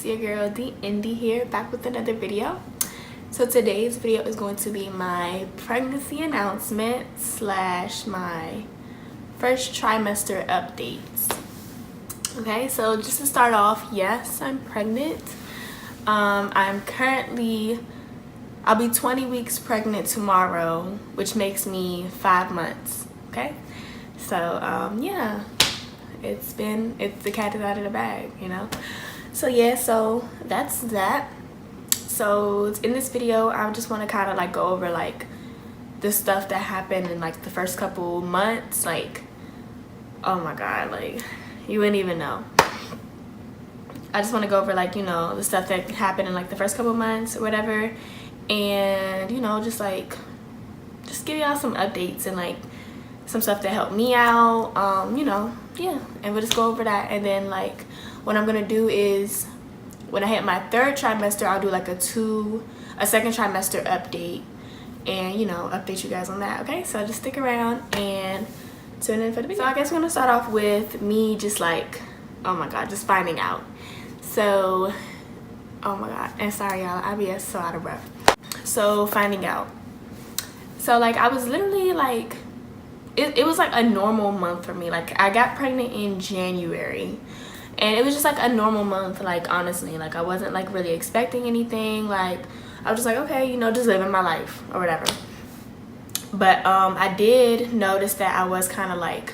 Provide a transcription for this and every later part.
your girl d.indiee here, back with another video. So today's video is going to be my pregnancy announcement slash my first trimester updates. Okay, so just to start off, yes, I'm pregnant. I'll be 20 weeks pregnant tomorrow, which makes me 5 months. Okay, so yeah, it's the cat is out of the bag, you know. So yeah, so that's that. So in this video, I just want to kind of like go over like the stuff that happened in like the first couple months. Like, oh my god, like you wouldn't even know. I just want to go over like, you know, the stuff that happened in like the first couple months or whatever, and you know, just give y'all some updates and like some stuff that helped me out, you know, yeah, and we'll just go over that. And then like what I'm gonna do is when I hit my 3rd trimester, I'll do like a 2nd trimester update, and you know, update you guys on that. Okay, so just stick around and tune in for the video. So I guess we're gonna start off with me just like, oh my god, just finding out. So oh my god, and sorry y'all, I be so out of breath. So finding out, so like I was literally like, it was like a normal month for me. Like I got pregnant in January, and it was just like a normal month, like honestly. Like I wasn't like really expecting anything. Like I was just like, okay, you know, just living my life or whatever. But I did notice that I was kind of like,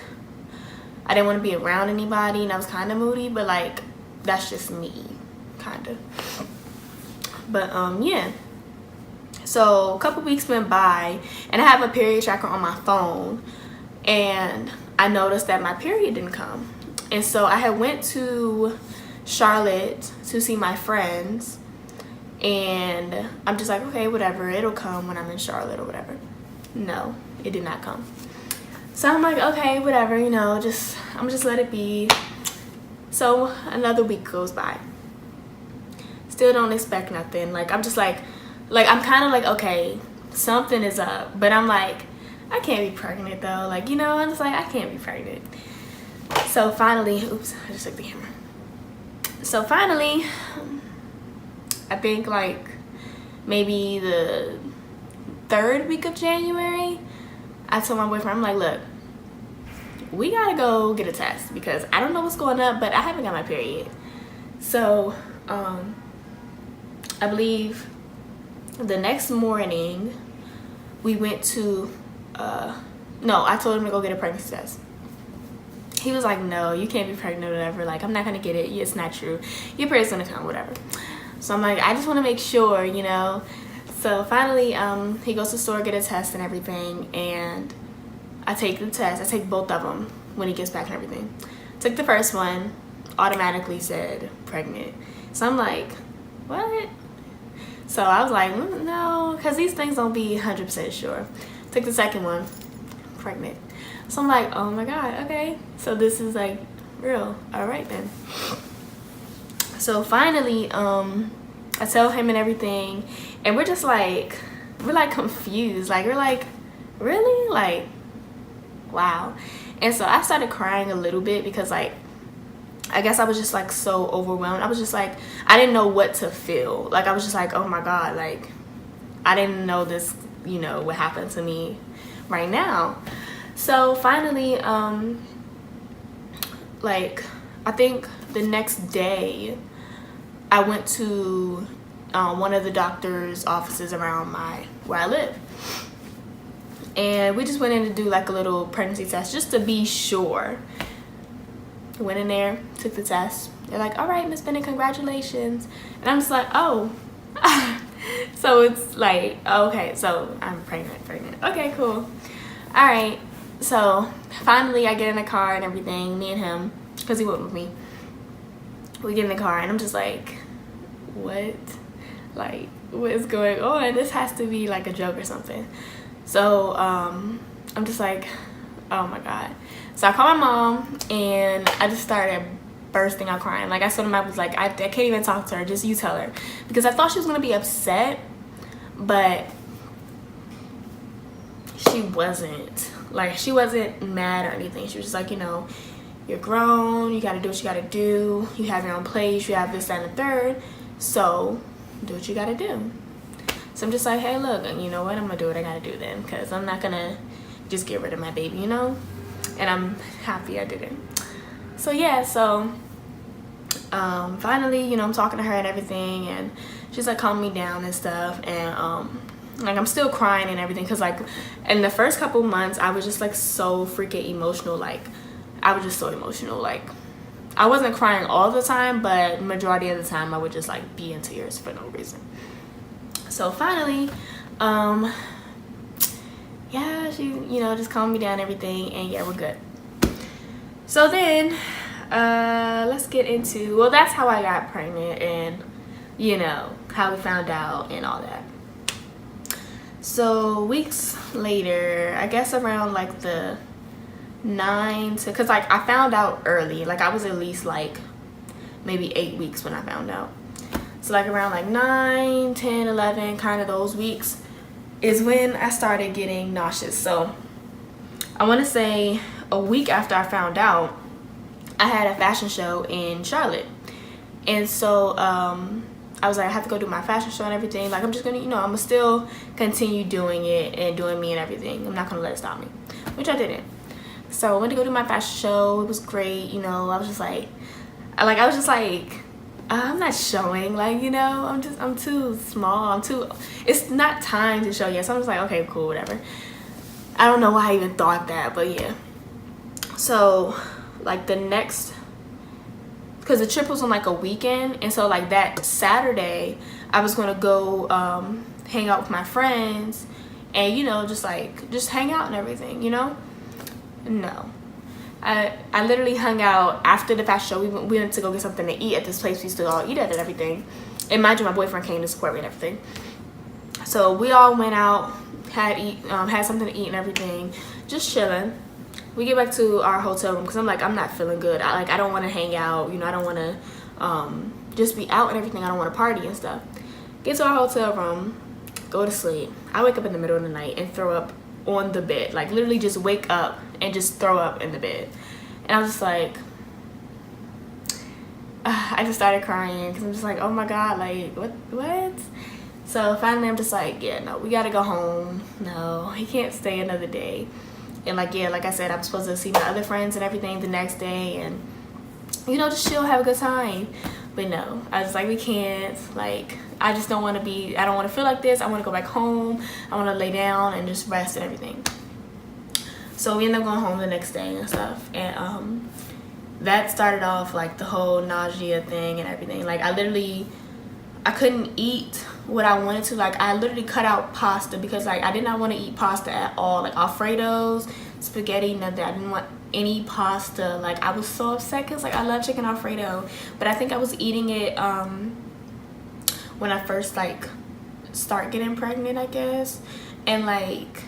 I didn't want to be around anybody, and I was kind of moody, but like that's just me, kind of. But yeah, so a couple weeks went by, and I have a period tracker on my phone, and I noticed that my period didn't come. And so I had went to Charlotte to see my friends, and I'm just like, okay, whatever, it'll come when I'm in Charlotte or whatever. No, it did not come. So I'm like, okay, whatever, you know, I'm just let it be. So another week goes by, still don't expect nothing. Like I'm just like I'm kind of like, okay, something is up, but I'm like, I can't be pregnant though, like, you know, I'm just like, I can't be pregnant. So finally, oops, I just took the camera. So finally, I think like maybe the 3rd week of January, I told my boyfriend, I'm like, look, we gotta go get a test because I don't know what's going on, but I haven't got my period. So I believe the next morning we went to no, I told him to go get a pregnancy test. He was like, no, you can't be pregnant or whatever, like I'm not gonna get it, it's not true, your period's gonna come, whatever. So I'm like, I just want to make sure, you know. So finally he goes to the store, get a test and everything, and I take the test. I take both of them when he gets back and everything. Took the first one, automatically said pregnant. So I'm like, what? So I was like, no, because these things don't be 100% sure. Took the second one, pregnant. So I'm like, oh my god, okay, so this is like real. All right then. So finally I tell him and everything, and we're like confused, like we're like, really, like wow. And so I started crying a little bit because like I guess I was just like so overwhelmed. I was just like, I didn't know what to feel. Like I was just like, oh my god, like I didn't know this, you know, what happened to me right now. So finally like I think the next day I went to one of the doctor's offices around where I live, and we just went in to do like a little pregnancy test just to be sure. Went in there, took the test. They're like, all right, Miss Bennett, congratulations. And I'm just like, oh. So it's like, okay, so I'm pregnant. Okay, cool. All right. So finally I get in the car and everything, me and him, because he went with me. We get in the car and I'm just like, what? Like, what is going on? This has to be like a joke or something. So I'm just like, oh my god. So I called my mom and I just started bursting out crying. Like I told him, I was like, I can't even talk to her, just you tell her, because I thought she was gonna be upset, but she wasn't. Like she wasn't mad or anything. She was just like, you know, you're grown, you gotta do what you gotta do, you have your own place, you have this, that, and the third, so do what you gotta do. So I'm just like, hey, look, you know what, I'm gonna do what I gotta do then, because I'm not gonna just get rid of my baby, you know? And I'm happy I didn't. So yeah, so finally, you know, I'm talking to her and everything, and she's like calming me down and stuff, and like I'm still crying and everything, because like in the first couple months I was just like so freaking emotional. Like I was just so emotional. Like I wasn't crying all the time, but majority of the time I would just like be in tears for no reason. So finally, yeah, she, you know, just calmed me down and everything, and yeah, we're good. So then let's get into, well, that's how I got pregnant, and you know, how we found out and all that. So weeks later, I guess around like the 9 to, because like I found out early, like I was at least like maybe 8 weeks when I found out. So like around like 9, 10, 11, kind of those weeks is when I started getting nauseous. So I want to say a week after I found out, I had a fashion show in Charlotte, and so I was like, I have to go do my fashion show and everything. Like, I'm just gonna, you know, I'm gonna still continue doing it and doing me and everything. I'm not gonna let it stop me, which I didn't. So I went to go do my fashion show. It was great, you know. I was just like, I'm not showing, like, you know, I'm too small. It's not time to show yet. So I'm just like, okay, cool, whatever. I don't know why I even thought that, but yeah. So like the next, because the trip was on like a weekend, and so like that Saturday I was gonna go hang out with my friends, and you know, just hang out and everything, you know. No, I literally hung out after the fashion show. We went to go get something to eat at this place we used to all eat at and everything, and mind you, my boyfriend came to support me and everything. So we all went out, had something to eat and everything, just chilling. We get back to our hotel room because I'm like, I'm not feeling good. I don't want to hang out, you know. I don't want to just be out and everything. I don't want to party and stuff. Get to our hotel room, go to sleep. I wake up in the middle of the night and throw up on the bed. Like literally just wake up and just throw up in the bed. And I was just like, I just started crying because I'm just like, oh my God, like what? So finally I'm just like, yeah, no, we gotta go home. No, he can't stay another day. And like, yeah, like I said, I'm supposed to see my other friends and everything the next day, and you know, just chill, have a good time. But no, I was like, we can't. Like, I just don't want to be, I don't want to feel like this. I want to go back home. I want to lay down and just rest and everything. So we ended up going home the next day and stuff, and that started off like the whole nausea thing and everything. Like I couldn't eat what I wanted to. Like I literally cut out pasta because like I did not want to eat pasta at all. Like Alfredos, spaghetti, nothing. I didn't want any pasta. Like I was so upset because like I love chicken Alfredo, but I think I was eating it when I first like start getting pregnant, I guess. And like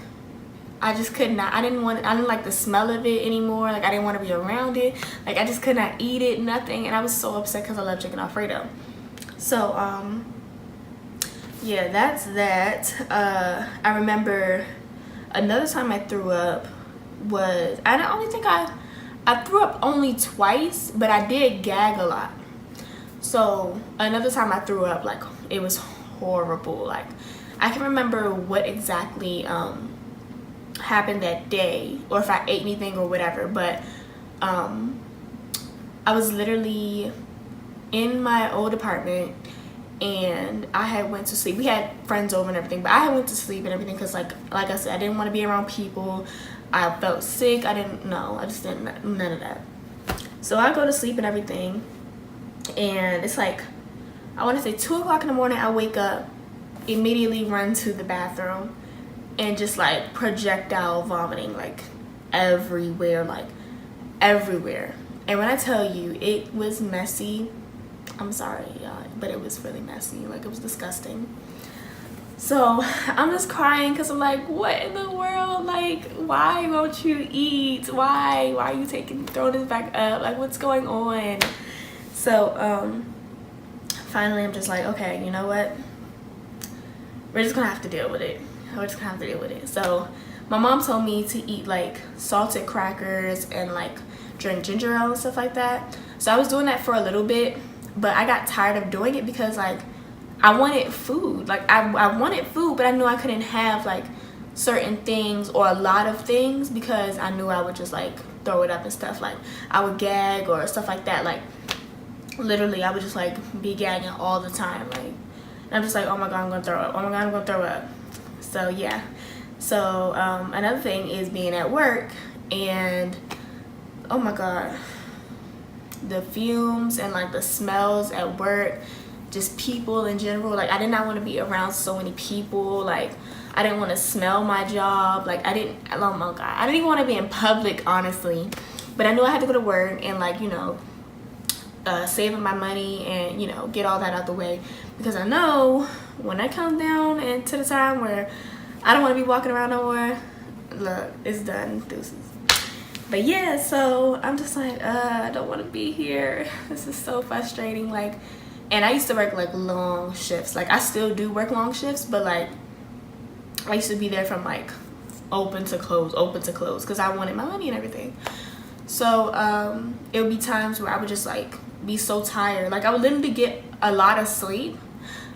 I just could not, I didn't like the smell of it anymore. Like I didn't want to be around it. Like I just could not eat it, nothing. And I was so upset because I love chicken Alfredo. So yeah, that's that. I remember another time I threw up was, I don't only think I threw up only twice, but I did gag a lot. So another time I threw up, like it was horrible. Like I can remember what exactly happened that day, or if I ate anything or whatever, but I was literally in my old apartment, and I had went to sleep. We had friends over and everything, but I had went to sleep and everything because like I said, I didn't want to be around people. I felt sick. I just didn't, none of that. So I go to sleep and everything, and it's like, I want to say 2 o'clock in the morning. I wake up, immediately run to the bathroom, and just like projectile vomiting like everywhere, like everywhere. And when I tell you it was messy, I'm sorry y'all, but it was really messy. Like it was disgusting. So I'm just crying because I'm like, what in the world? Like, why won't you eat? Why are you throwing this back up? Like, what's going on? So finally I'm just like, okay, you know what, we're just gonna have to deal with it. So my mom told me to eat like salted crackers and like drink ginger ale and stuff like that. So I was doing that for a little bit, but I got tired of doing it because like I wanted food. Like I wanted food, but I knew I couldn't have like certain things or a lot of things because I knew I would just like throw it up and stuff. Like I would gag or stuff like that. Like literally I would just like be gagging all the time. Like, and I'm just like, oh my god, I'm gonna throw up. Oh my god, I'm gonna throw up. So yeah. So another thing is being at work, and oh my god, the fumes and like the smells at work, just people in general. Like I did not want to be around so many people. Like I didn't want to smell my job. Like I didn't, oh my god, I didn't even want to be in public, honestly. But I knew I had to go to work and like, you know, saving my money and, you know, get all that out the way, because I know when I come down into the time where I don't want to be walking around no more, look, it's done, deuces. But yeah, so I'm just like, I don't want to be here. This is so frustrating. Like, and I used to work like long shifts. Like I still do work long shifts, but like I used to be there from like open to close, because I wanted my money and everything. So it would be times where I would just like be so tired. Like I would literally get a lot of sleep,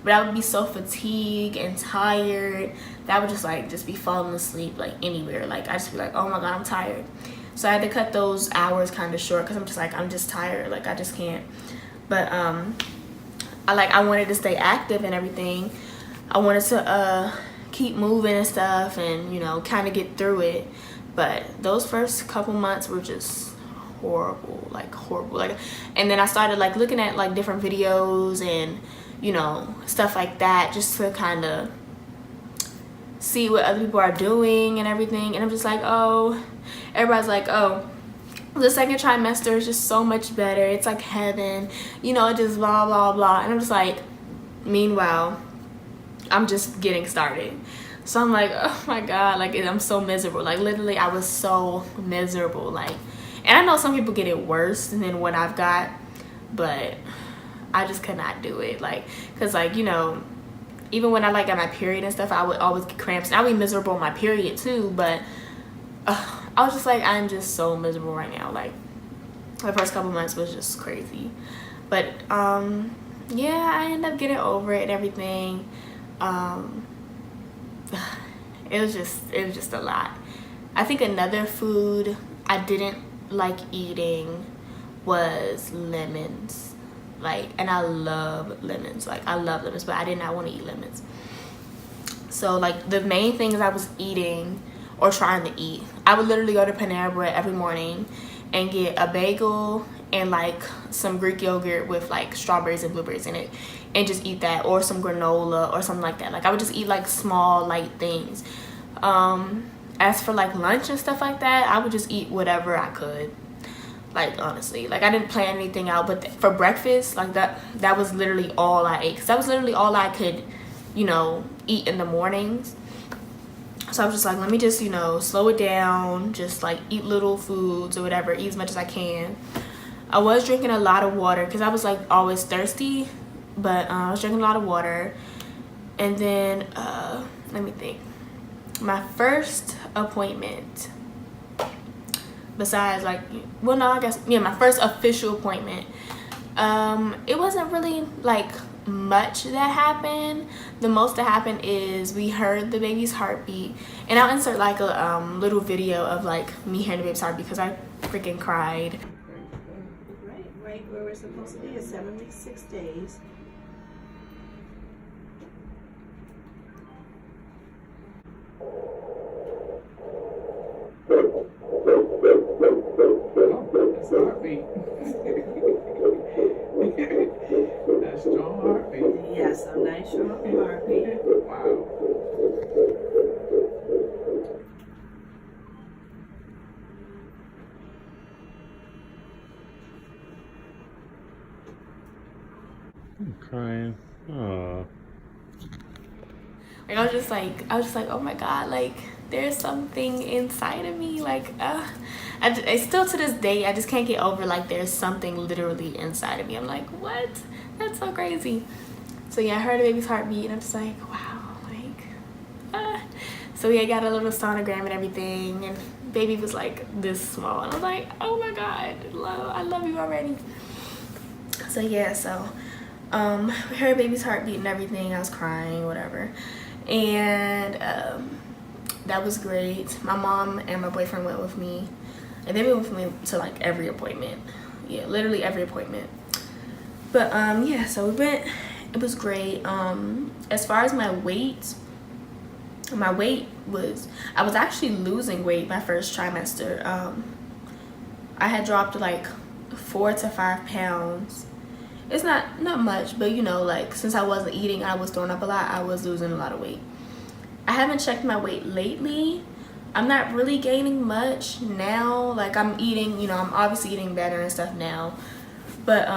but I would be so fatigued and tired that I would just be falling asleep like anywhere. Like I just be like, oh my god, I'm tired. So I had to cut those hours kind of short because I'm just tired. Like I just can't. But I wanted to stay active and everything. I wanted to keep moving and stuff, and you know, kind of get through it. But those first couple months were just horrible, like horrible. Like, and then I started like looking at like different videos and, you know, stuff like that, just to kind of see what other people are doing and everything. And I'm just like, oh, everybody's like, oh, the second trimester is just so much better. It's like heaven, you know, just blah blah blah. And I'm just like, meanwhile, I'm just getting started. So I'm like, oh my god, like I'm so miserable. Like literally I was so miserable. Like, and I know some people get it worse than what I've got, but I just could not do it. Like, cause like, you know, even when I like got my period and stuff, I would always get cramps, and I would be miserable on my period too. But I was just like, I'm just so miserable right now. Like the first couple months was just crazy. But yeah, I ended up getting over it and everything. It was just a lot. I think another food I didn't like eating was lemons. Like, and I love lemons. Like I love lemons, but I did not want to eat lemons. So like the main things I was eating or trying to eat, I would literally go to Panera Bread every morning and get a bagel and like some Greek yogurt with like strawberries and blueberries in it, and just eat that, or some granola or something like that. Like I would just eat like small light things. As for like lunch and stuff like that, I would just eat whatever I could. Like honestly, like I didn't plan anything out. But for breakfast, like that was literally all I ate, because that was literally all I could, you know, eat in the mornings. So I was just like, let me just, you know, slow it down, just like eat little foods or whatever, eat as much as I can. I was drinking a lot of water because I was like always thirsty, but I was drinking a lot of water. And then let me think, my first appointment, besides like, well no, I guess, yeah, my first official appointment, it wasn't really like much that happened. The most that happened is we heard the baby's heartbeat, and I'll insert like a little video of like me hearing the baby's heartbeat because I freaking cried. Right where we're supposed to be is 7 weeks 6 days. That's a heartbeat. That's a strong heartbeat. Yes, a nice short heartbeat. Wow. I'm crying. Oh. Like I was just like, oh my god, like there's something inside of me. Like I still to this day I just can't get over like there's something literally inside of me. I'm like, what? That's so crazy. So yeah, I heard a baby's heartbeat and I'm just like, wow, like So we got a little sonogram and everything, and baby was like this small, and I was like, oh my god, I love you already. So yeah, so we heard baby's heartbeat and everything. I was crying, whatever, and that was great. My mom and my boyfriend went with me, and they went with me to like every appointment. Yeah, literally every appointment. But yeah, so we went. It was great. As far as my weight was, I was actually losing weight my first trimester. I had dropped like 4 to 5 pounds. It's not much, but you know, like since I wasn't eating, I was throwing up a lot, I was losing a lot of weight. I haven't checked my weight lately. I'm not really gaining much now. Like I'm eating, you know, I'm obviously eating better and stuff now. But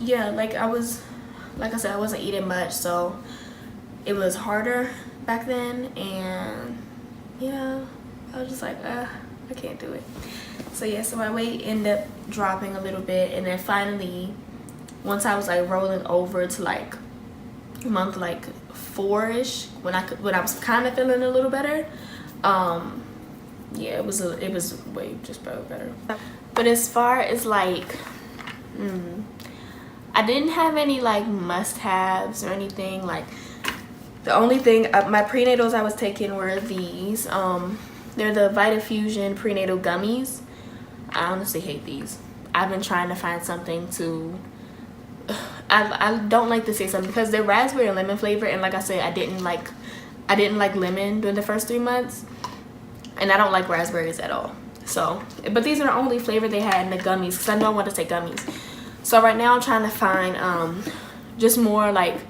yeah, like I said, I wasn't eating much, so it was harder back then, and yeah, I was just like, I can't do it. So yeah, so my weight ended up dropping a little bit, and then finally, once I was like rolling over to like month like 4-ish, when I was kind of feeling a little better, yeah, it was way just better. But as far as like, I didn't have any like must-haves or anything. Like the only thing, my prenatals I was taking were these. They're the Vitafusion prenatal gummies. I honestly hate these. I've been trying to find something to, I don't like to say something because they're raspberry and lemon flavor, and like I said, I didn't like lemon during the first 3 months, and I don't like raspberries at all. So, but these are the only flavor they had in the gummies because I know I want to take gummies. So right now I'm trying to find just more like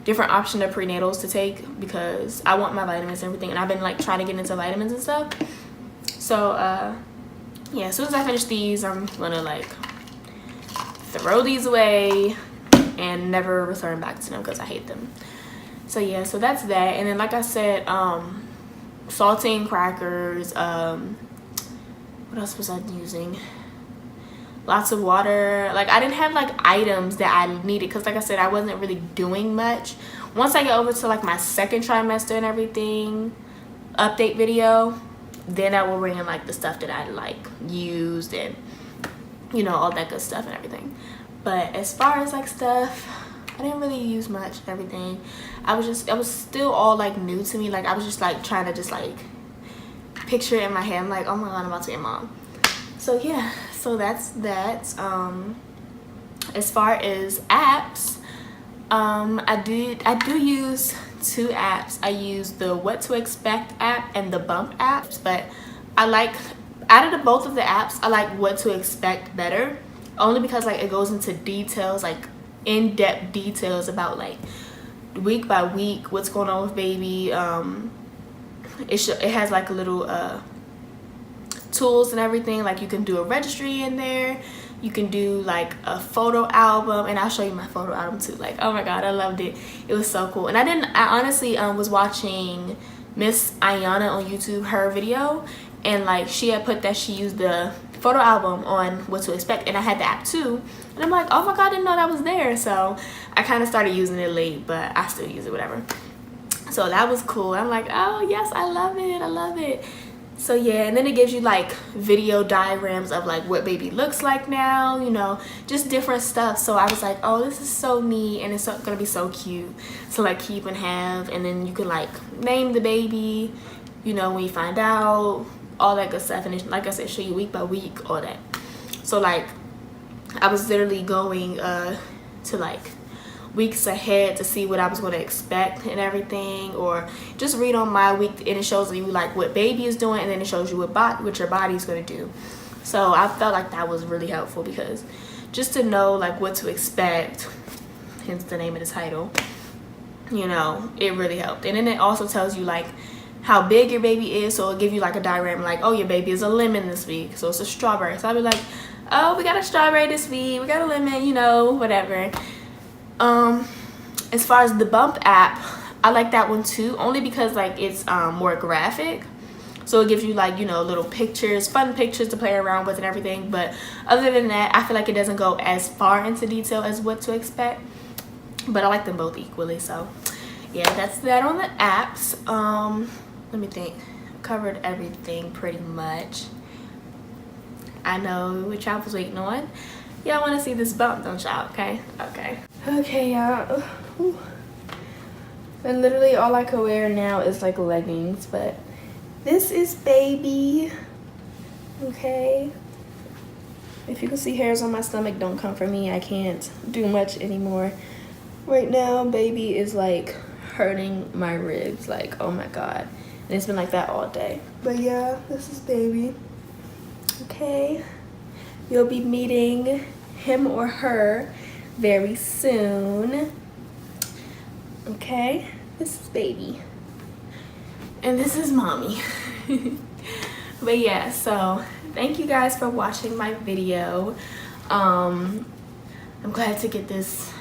different option of prenatals to take because I want my vitamins and everything, and I've been like trying to get into vitamins and stuff. So yeah, as soon as I finish these, I'm gonna like throw these away and never return back to them because I hate them. So yeah, so that's that. And then like I said, saltine crackers, what else was I using? Lots of water. Like I didn't have like items that I needed because like I said, I wasn't really doing much. Once I get over to like my second trimester and everything update video, then I will bring in like the stuff that I like used and you know, all that good stuff and everything. But as far as like stuff, I didn't really use much and everything. I was still all like new to me. Like I was just like trying to just like picture it in my head. I'm like, oh my god, I'm about to be a mom. So yeah, so that's that. As far as apps, I do use 2 apps. I use the What to Expect app and the Bump apps, but I like, out of both of the apps, I like What to Expect better, only because like it goes into details, like in-depth details about like week by week what's going on with baby. It has like a little tools and everything, like you can do a registry in there, you can do like a photo album, and I'll show you my photo album too. Like, oh my god, I loved it. It was so cool. And I honestly was watching Miss Ayana on YouTube, her video, and like she had put that she used the photo album on What to Expect, and I had the app too, and I'm like, oh my god, I didn't know that was there. So I kind of started using it late, but I still use it, whatever. So that was cool. I'm like, oh yes, I love it, I love it. So yeah, and then it gives you like video diagrams of like what baby looks like now, you know, just different stuff. So I was like, oh, this is so neat, and it's gonna be so cute to like keep and have. And then you can like name the baby, you know, when you find out, all that good stuff. And it, like I said, show you week by week, all that. So like I was literally going to like weeks ahead to see what I was going to expect and everything, or just read on my week, and it shows you like what baby is doing, and then it shows you what your body is going to do. So I felt like that was really helpful, because just to know like what to expect, hence the name of the title, you know, it really helped. And then it also tells you like how big your baby is, so it'll give you like a diagram like, oh, your baby is a lemon this week, so it's a strawberry. So I'll be like, oh, we got a strawberry this week, we got a lemon, you know, whatever. As far as the Bump app, I like that one too, only because like it's more graphic, so it gives you like, you know, little pictures, fun pictures to play around with and everything. But other than that, I feel like it doesn't go as far into detail as What to Expect, but I like them both equally. So yeah, that's that on the apps. Let me think. Covered everything pretty much. I know what y'all was waiting on. Y'all want to see this bump, don't y'all? Okay, y'all. And literally all I can wear now is like leggings, but this is baby. Okay, if you can see hairs on my stomach, don't come for me. I can't do much anymore right now. Baby is like hurting my ribs, like, oh my god, and it's been like that all day. But yeah, this is baby. Okay, you'll be meeting him or her very soon. Okay, this is baby and this is mommy. But yeah, so thank you guys for watching my video. I'm glad to get this,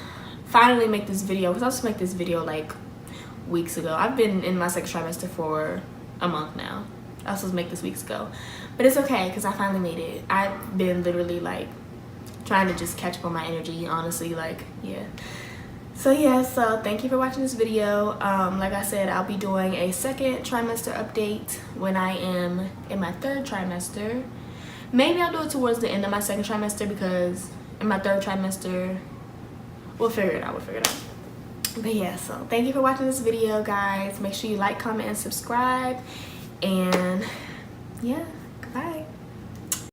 finally make this video, because I was supposed to make this video like weeks ago. I've been in my second trimester for a month now. I was supposed to make this weeks ago, but it's okay because I finally made it. I've been literally like trying to just catch up on my energy, honestly, like, yeah. So yeah, so thank you for watching this video. Like I said, I'll be doing a second trimester update when I am in my third trimester. Maybe I'll do it towards the end of my second trimester, because in my third trimester, we'll figure it out, But yeah, so thank you for watching this video, guys. Make sure you like, comment, and subscribe. And yeah, goodbye.